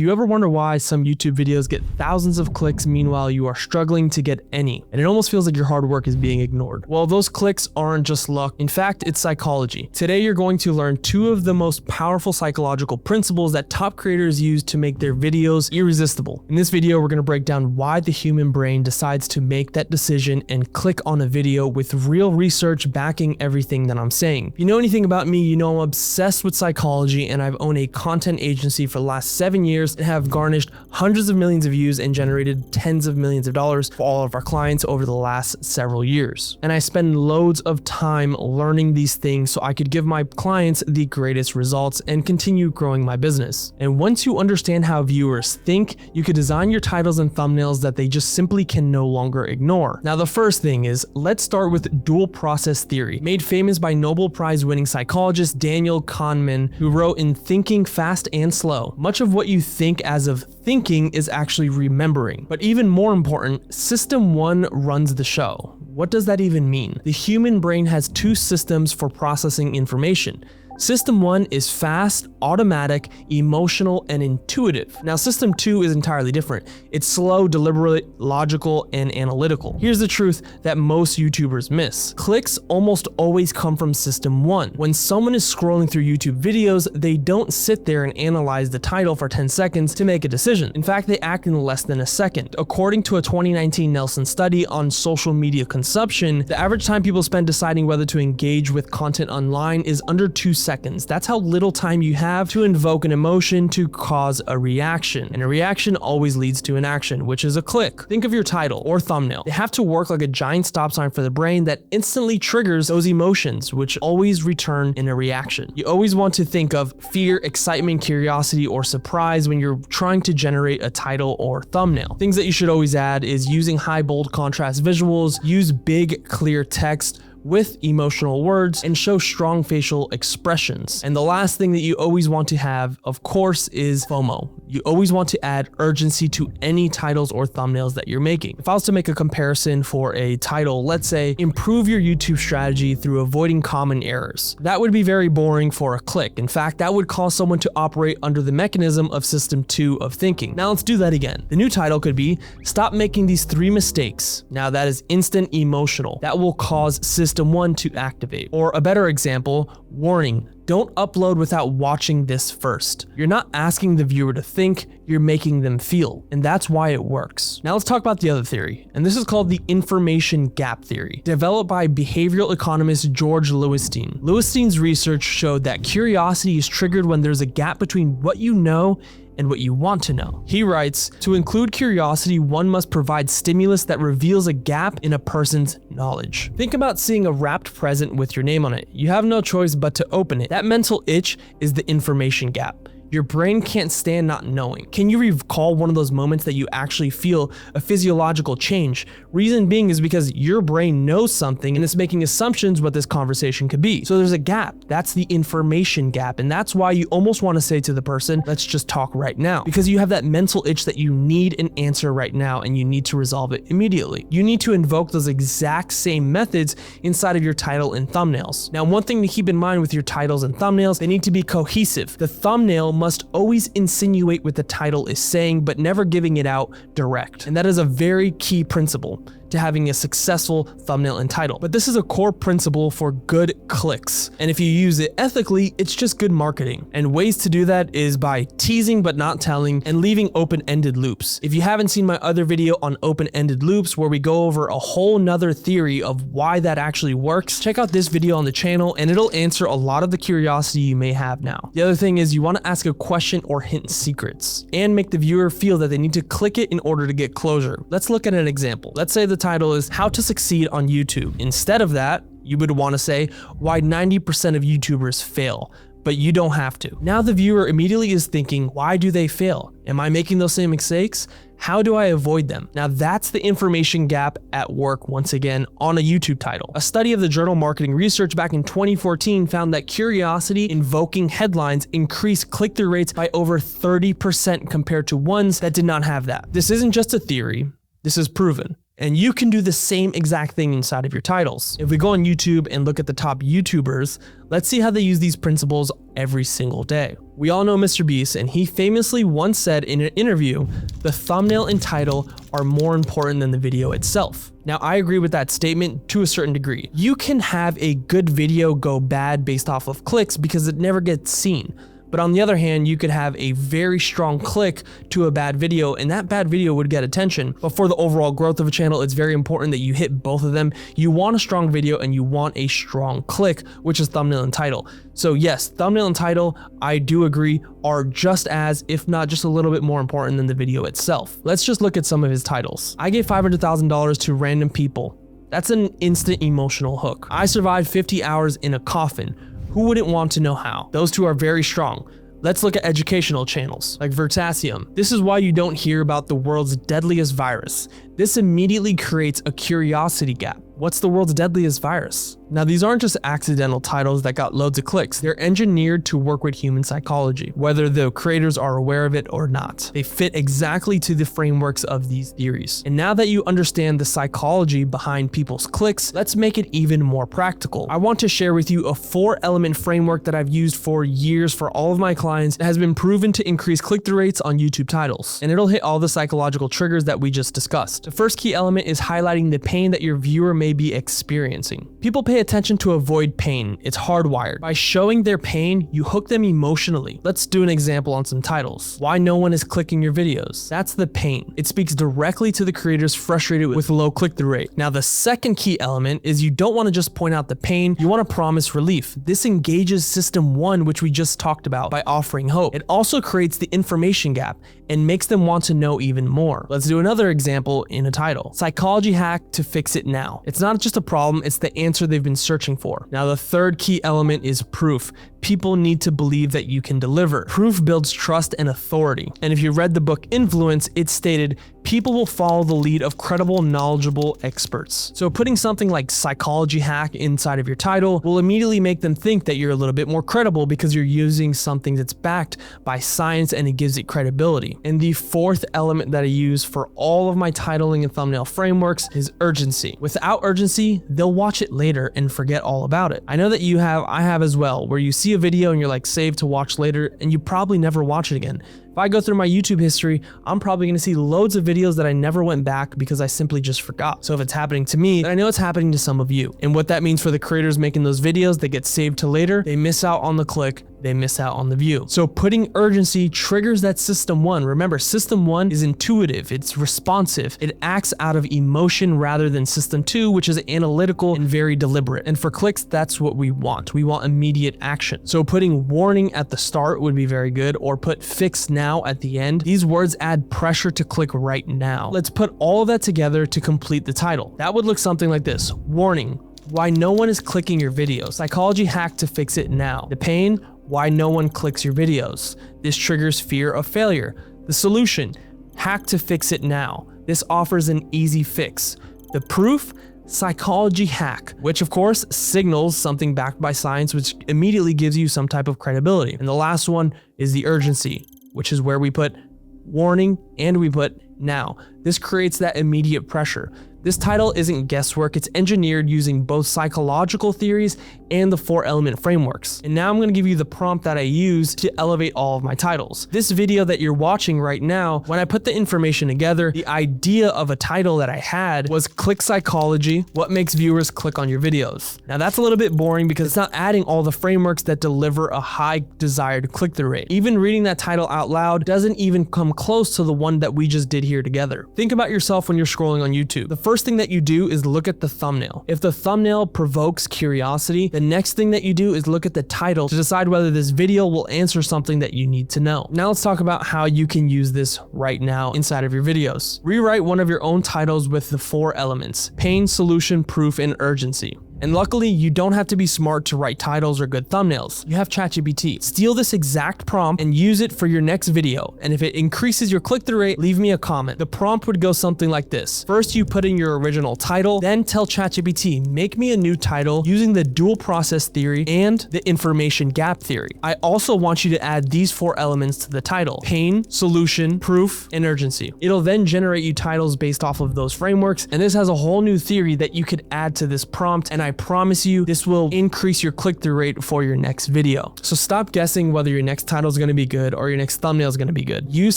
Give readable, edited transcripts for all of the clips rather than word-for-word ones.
You ever wonder why some YouTube videos get thousands of clicks, meanwhile you are struggling to get any, and it almost feels like your hard work is being ignored? Well, those clicks aren't just luck. In fact, it's psychology. Today, you're going to learn two of the most powerful psychological principles that top creators use to make their videos irresistible. In this video, we're going to break down why the human brain decides to make that decision and click on a video with real research backing everything that I'm saying. If you know anything about me, you know I'm obsessed with psychology, and I've owned a content agency for the last 7 years and have garnished hundreds of millions of views and generated tens of millions of dollars for all of our clients over the last several years. And I spend loads of time learning these things so I could give my clients the greatest results and continue growing my business. And once you understand how viewers think, you could design your titles and thumbnails that they just simply can no longer ignore. Now, the first thing is, let's start with dual process theory, made famous by Nobel Prize winning psychologist Daniel Kahneman, who wrote in Thinking Fast and Slow. Much of what you think as of thinking is actually remembering. But even more important, System 1 runs the show. What does that even mean? The human brain has two systems for processing information. System 1 is fast, automatic, emotional, and intuitive. Now, System 2 is entirely different. It's slow, deliberate, logical, and analytical. Here's the truth that most YouTubers miss. Clicks almost always come from System 1. When someone is scrolling through YouTube videos, they don't sit there and analyze the title for 10 seconds to make a decision. In fact, they act in less than a second. According to a 2019 Nelson study on social media consumption, the average time people spend deciding whether to engage with content online is under 2 seconds. That's how little time you have to invoke an emotion to cause a reaction. And a reaction always leads to an action, which is a click. Think of your title or thumbnail. They have to work like a giant stop sign for the brain that instantly triggers those emotions, which always return in a reaction. You always want to think of fear, excitement, curiosity, or surprise when you're trying to generate a title or thumbnail. Things that you should always add is using high bold contrast visuals, use big clear text with emotional words, and show strong facial expressions. And the last thing that you always want to have, of course, is FOMO. You always want to add urgency to any titles or thumbnails that you're making. If I was to make a comparison for a title, let's say, improve your YouTube strategy through avoiding common errors. That would be very boring for a click. In fact, that would cause someone to operate under the mechanism of System 2 of thinking. Now let's do that again. The new title could be, Stop Making These 3 Mistakes. Now that is instant emotional. That will cause System 1 to activate. Or a better example, warning, don't upload without watching this first. You're not asking the viewer to think, you're making them feel, and that's why it works. Now let's talk about the other theory, and this is called the information gap theory, developed by behavioral economist George Lewinstein. Lewinstein's research showed that curiosity is triggered when there's a gap between what you know and what you want to know. He writes, to include curiosity, one must provide stimulus that reveals a gap in a person's knowledge. Think about seeing a wrapped present with your name on it. You have no choice but to open it. That mental itch is the information gap. Your brain can't stand not knowing. Can you recall one of those moments that you actually feel a physiological change? Reason being is because your brain knows something and it's making assumptions what this conversation could be. So there's a gap. That's the information gap. And that's why you almost want to say to the person, let's just talk right now. Because you have that mental itch that you need an answer right now and you need to resolve it immediately. You need to invoke those exact same methods inside of your title and thumbnails. Now, one thing to keep in mind with your titles and thumbnails, they need to be cohesive. The thumbnail must always insinuate what the title is saying, but never giving it out direct. And that is a very key principle to having a successful thumbnail and title. But this is a core principle for good clicks. And if you use it ethically, it's just good marketing. And ways to do that is by teasing but not telling and leaving open-ended loops. If you haven't seen my other video on open-ended loops where we go over a whole nother theory of why that actually works, check out this video on the channel and it'll answer a lot of the curiosity you may have now. The other thing is you want to ask a question or hint secrets and make the viewer feel that they need to click it in order to get closure. Let's look at an example. Let's say the title is How to Succeed on YouTube. Instead of that, you would want to say why 90% of YouTubers fail, but you don't have to. Now the viewer immediately is thinking, why do they fail? Am I making those same mistakes? How do I avoid them? Now that's the information gap at work once again on a YouTube title. A study of the journal Marketing Research back in 2014 found that curiosity invoking headlines increased click-through rates by over 30% compared to ones that did not have that. This isn't just a theory, this is proven. And you can do the same exact thing inside of your titles. If we go on YouTube and look at the top YouTubers, let's see how they use these principles every single day. We all know Mr. Beast, and he famously once said in an interview, the thumbnail and title are more important than the video itself. Now, I agree with that statement to a certain degree. You can have a good video go bad based off of clicks because it never gets seen. But on the other hand, you could have a very strong click to a bad video, and that bad video would get attention. But for the overall growth of a channel, it's very important that you hit both of them. You want a strong video and you want a strong click, which is thumbnail and title. So yes, thumbnail and title, I do agree, are just as, if not just a little bit more important than the video itself. Let's just look at some of his titles. I gave $500,000 to random people. That's an instant emotional hook. I survived 50 hours in a coffin. Who wouldn't want to know how? Those two are very strong. Let's look at educational channels like Vertasium. This is why you don't hear about the world's deadliest virus. This immediately creates a curiosity gap. What's the world's deadliest virus? Now, these aren't just accidental titles that got loads of clicks. They're engineered to work with human psychology, whether the creators are aware of it or not. They fit exactly to the frameworks of these theories. And now that you understand the psychology behind people's clicks, let's make it even more practical. I want to share with you a 4-element framework that I've used for years for all of my clients that has been proven to increase click-through rates on YouTube titles. And it'll hit all the psychological triggers that we just discussed. The first key element is highlighting the pain that your viewer may be experiencing. People pay attention to avoid pain. It's hardwired. By showing their pain, you hook them emotionally. Let's do an example on some titles. Why no one is clicking your videos? That's the pain. It speaks directly to the creators frustrated with low click-through rate. Now, the second key element is you don't want to just point out the pain, you want to promise relief. This engages system 1, which we just talked about, by offering hope. It also creates the information gap and makes them want to know even more. Let's do another example in a title. Psychology hack to fix it now. It's not just a problem, it's the answer they've been searching for. Now, the third key element is proof. People need to believe that you can deliver. Proof builds trust and authority. And if you read the book Influence, it stated, people will follow the lead of credible, knowledgeable experts. So putting something like psychology hack inside of your title will immediately make them think that you're a little bit more credible because you're using something that's backed by science and it gives it credibility. And the fourth element that I use for all of my titling and thumbnail frameworks is urgency. Without urgency, they'll watch it later and forget all about it. I know that I have as well, where you see a video and you're like, save to watch later, and you probably never watch it again. If I go through my YouTube history, I'm probably going to see loads of videos that I never went back because I simply just forgot. So if it's happening to me, then I know it's happening to some of you. And what that means for the creators making those videos that get saved to later, they miss out on the click, they miss out on the view. So putting urgency triggers that system 1. Remember, system 1 is intuitive, it's responsive, it acts out of emotion rather than system 2, which is analytical and very deliberate. And for clicks, that's what we want. We want immediate action. So putting warning at the start would be very good, or put fix now at the end. These words add pressure to click right now. Let's put all of that together to complete the title. That would look something like this. Warning, why no one is clicking your videos. Psychology hack to fix it now. The pain, why no one clicks your videos. This triggers fear of failure. The solution, hack to fix it now. This offers an easy fix. The proof, psychology hack, which of course signals something backed by science, which immediately gives you some type of credibility. And the last one is the urgency, which is where we put warning and we put now. This creates that immediate pressure. This title isn't guesswork, it's engineered using both psychological theories and the 4-element frameworks. And now I'm going to give you the prompt that I use to elevate all of my titles. This video that you're watching right now, when I put the information together, the idea of a title that I had was click psychology, what makes viewers click on your videos. Now that's a little bit boring because it's not adding all the frameworks that deliver a high desired click-through rate. Even reading that title out loud doesn't even come close to the one that we just did here together. Think about yourself when you're scrolling on YouTube. The first thing that you do is look at the thumbnail. If the thumbnail provokes curiosity, the next thing that you do is look at the title to decide whether this video will answer something that you need to know. Now let's talk about how you can use this right now inside of your videos. Rewrite one of your own titles with the 4 elements: pain, solution, proof, and urgency. And luckily, you don't have to be smart to write titles or good thumbnails. You have ChatGPT. Steal this exact prompt and use it for your next video. And if it increases your click-through rate, leave me a comment. The prompt would go something like this. First, you put in your original title, then tell ChatGPT, make me a new title using the dual process theory and the information gap theory. I also want you to add these 4 elements to the title: pain, solution, proof, and urgency. It'll then generate you titles based off of those frameworks, and this has a whole new theory that you could add to this prompt, and I promise you this will increase your click-through rate for your next video. So stop guessing whether your next title is going to be good or your next thumbnail is going to be good. Use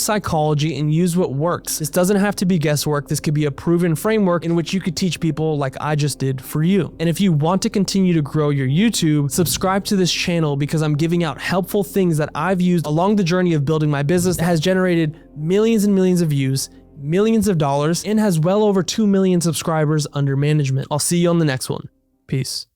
psychology and use what works. This doesn't have to be guesswork. This could be a proven framework in which you could teach people like I just did for you. And if you want to continue to grow your YouTube, subscribe to this channel because I'm giving out helpful things that I've used along the journey of building my business that has generated millions and millions of views, millions of dollars, and has well over 2 million subscribers under management. I'll see you on the next one. Peace.